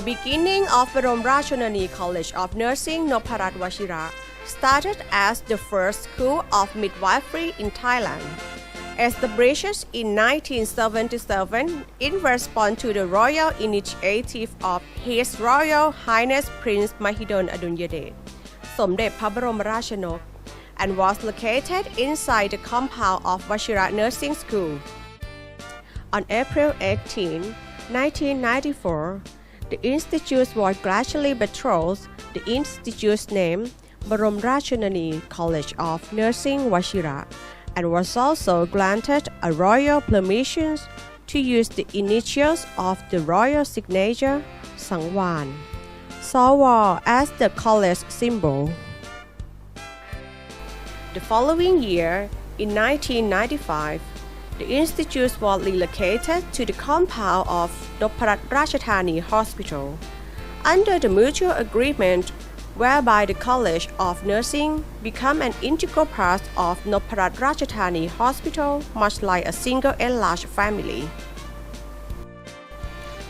beginning of Baromra Chonani College of Nursing Noparat Washira started as the first school of midwifery in Thailand. Established in 1977 in response to the royal initiative of His Royal Highness Prince Mahidol Adulyadej, Somdet Phra Baroma Rachanok, and was located inside the compound of Washira Nursing School. On April 18, 1994, the institute was gradually betrothed the institute's name Baromra Chonani College of Nursing Washira, and was also granted a royal permission to use the initials of the royal signature Sangwan Sawar as the college symbol. The following year, in 1995, the institute was relocated to the compound of Noparat Ratchathani Hospital under the mutual agreement whereby the College of Nursing became an integral part of Noparat Ratchathani Hospital, much like a single enlarged family.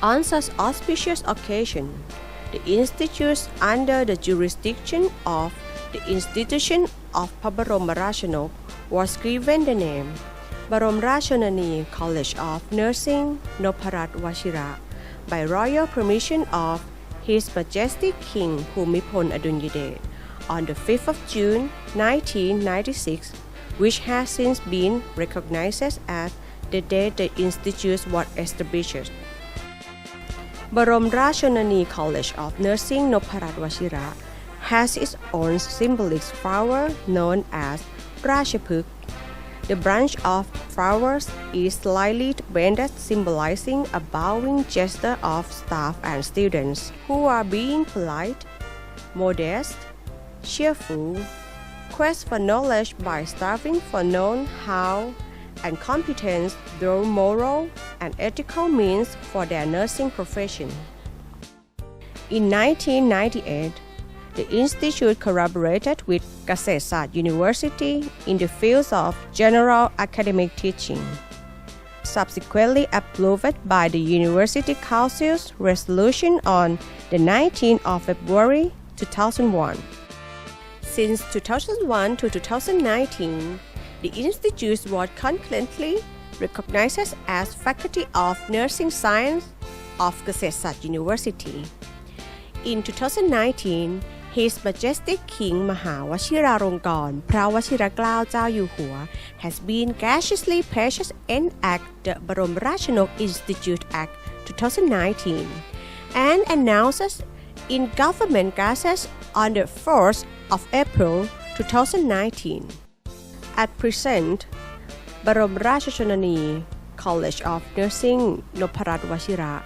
On such auspicious occasion, the institute under the jurisdiction of the Institution of Phra Baroma Rachanok was given the name Baromra Chonani College of Nursing Noparat Washira by royal permission of His Majestic King Bhumibol Adulyadej on the 5th of June 1996, which has since been recognized as the day the institute was established. Baromra Chonani College of Nursing Noparat Washira has its own symbolic flower known as Ratchaphuk. The branch of flowers is slightly bended, symbolizing a bowing gesture of staff and students who are being polite, modest, cheerful, quest for knowledge by striving for know-how and competence through moral and ethical means for their nursing profession. In 1998, the institute collaborated with Kasetsart University in the fields of general academic teaching, subsequently approved by the University Council's resolution on the 19th of February 2001. Since 2001 to 2019, the institute was concurrently recognized as Faculty of Nursing Science of Kasetsart University. In 2019, His Majestic King Mahawachiralongkorn Phra จ้าอยู่หัว has been graciously placed in Act the Baroma Rachanok Institute Act 2019 and announced in Government Gazette on the 4th of April 2019. At present, Baromra Chonani College of Nursing Noparat Washira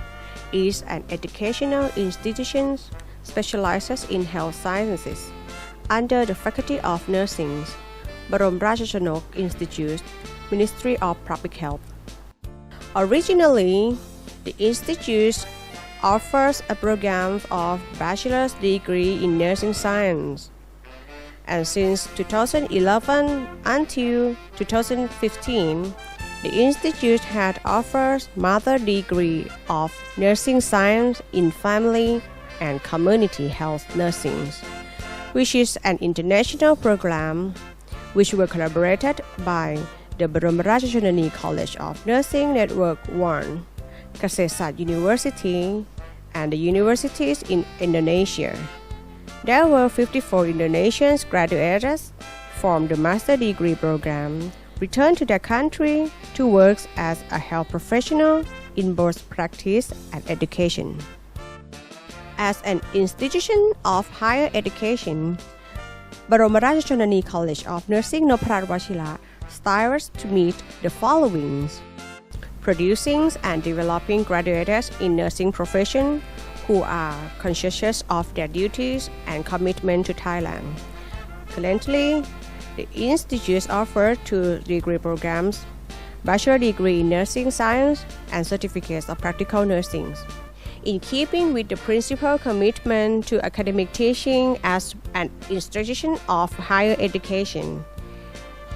is an educational institution specializes in health sciences under the Faculty of Nursing, Baromra Rachanok Institute, Ministry of Public Health. Originally, the institute offers a program of bachelor's degree in nursing science, and since 2011 until 2015, the institute had offered master's degree of nursing science in family and community health nursing, which is an international program which was collaborated by the Baromra Chonani College of Nursing Network 1, Kasetsart University, and the universities in Indonesia. There were 54 Indonesian graduates from the master degree program returned to their country to work as a health professional in both practice and education. As an institution of higher education, Baromra Chonani College of Nursing Noparat Washira strives to meet the following: producing and developing graduates in nursing profession who are conscious of their duties and commitment to Thailand. Currently, the institute offers 2 degree programs: bachelor degree in nursing science and certificates of practical nursing. In keeping with the principal commitment to academic teaching as an institution of higher education,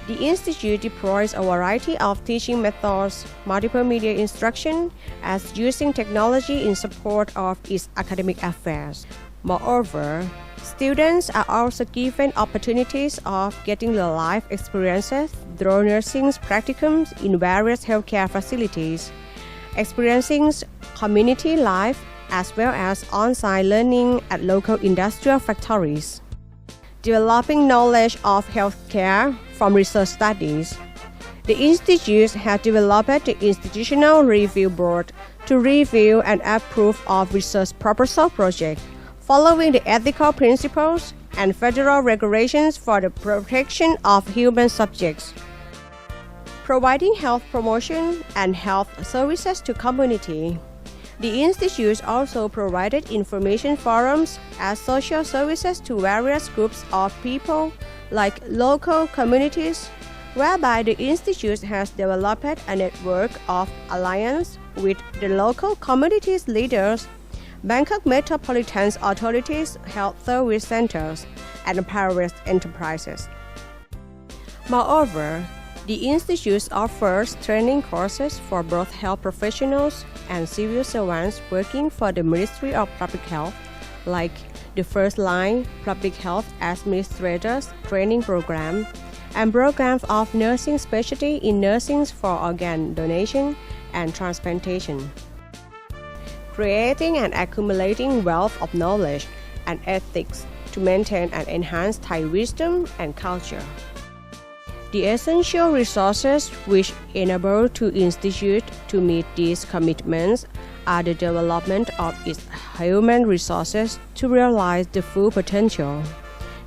The institute deploys a variety of teaching methods, multiple media instruction, as using technology in support of its academic affairs. Moreover, students are also given opportunities of getting the life experiences through nursing practicums in various healthcare facilities, experiencing community life as well as on-site learning at local industrial factories. Developing knowledge of healthcare from research studies. The institute has developed the Institutional Review Board to review and approve of research proposal projects, following the ethical principles and federal regulations for the protection of human subjects. Providing health promotion and health services to community. The institute also provided information forums as social services to various groups of people, like local communities, whereby the institute has developed a network of alliance with the local communities leaders, Bangkok Metropolitan Authority's health service centers, and private enterprises. Moreover, the institute offers training courses for both health professionals and civil servants working for the Ministry of Public Health, like the First Line Public Health Administrators Training Program and programs of nursing specialty in nursing for organ donation and transplantation. Creating and accumulating wealth of knowledge and ethics to maintain and enhance Thai wisdom and culture. The essential resources which enable the institute to meet these commitments are the development of its human resources to realize the full potential,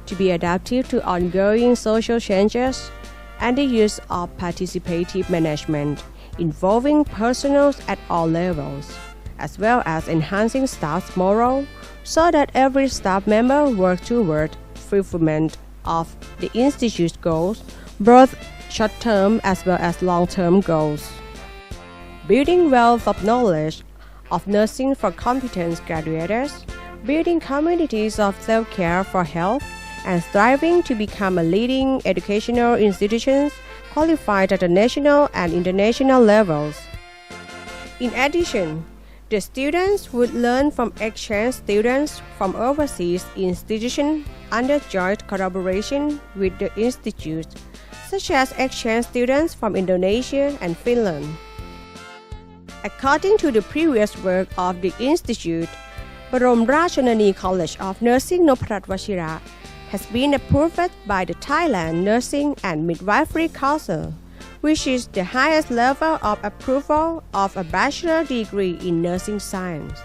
to be adaptive to ongoing social changes, and the use of participative management involving personnel at all levels, as well as enhancing staff's morale so that every staff member works toward fulfillment of the institute's goals, both short-term as well as long-term goals. Building wealth of knowledge of nursing for competent graduates, building communities of self-care for health, and striving to become a leading educational institution qualified at the national and international levels. In addition, the students would learn from exchange students from overseas institutions under joint collaboration with the institute, such as exchange students from Indonesia and Finland. According to the previous work of the institute, Brom Ratchanani College of Nursing Nopparat Washira has been approved by the Thailand Nursing and Midwifery Council, which is the highest level of approval of a bachelor degree in nursing science.